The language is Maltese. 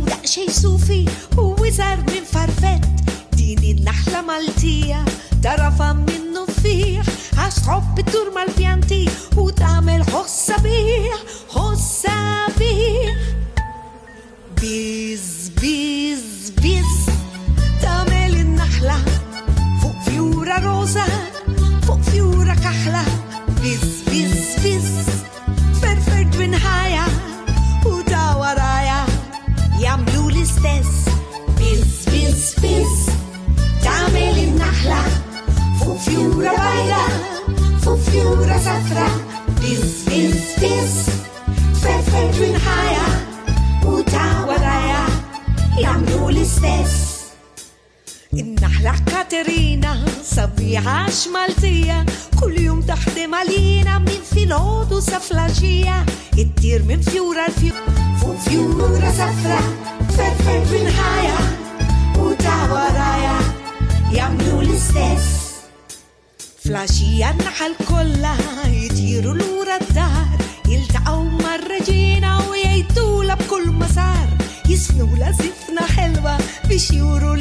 بدأ شي صوفي ووزر من فرفت. دين النحلة مالتية طرفها منه فيح، عالصحاب بتدور مالبيانتي وتعمل خصبيح خصبيح. بيز بيز بيز تعمل النحلة فوق فيورة روزة فوق فيورة كحلة. بيز بيز بيز فرفرت بنهاية ودا ورايا يعملوا لي ستيس. بيز بيز بيز تعمل النحلة فوق فيورة بيضة فوق فيورة صفرة. بيز بيز بيز فرفرت بنهاية ودا ورايا يعملوا لي ستيس. النحلة كاترينا صبيعة شمالتية كل يوم تخدم علينا من فيلود وسفلاجية. تطير من فيورة لفيورة فوق فيورة صفرة فرفر بنهاية ودا ورايا يعملوا لي ستيس. فلاشية النحل كلها يطيروا لورا الدار، يلتقوا مرة جينا وييتولا بكل مسار، يسنوا لزفنا حلوة بيشيوروا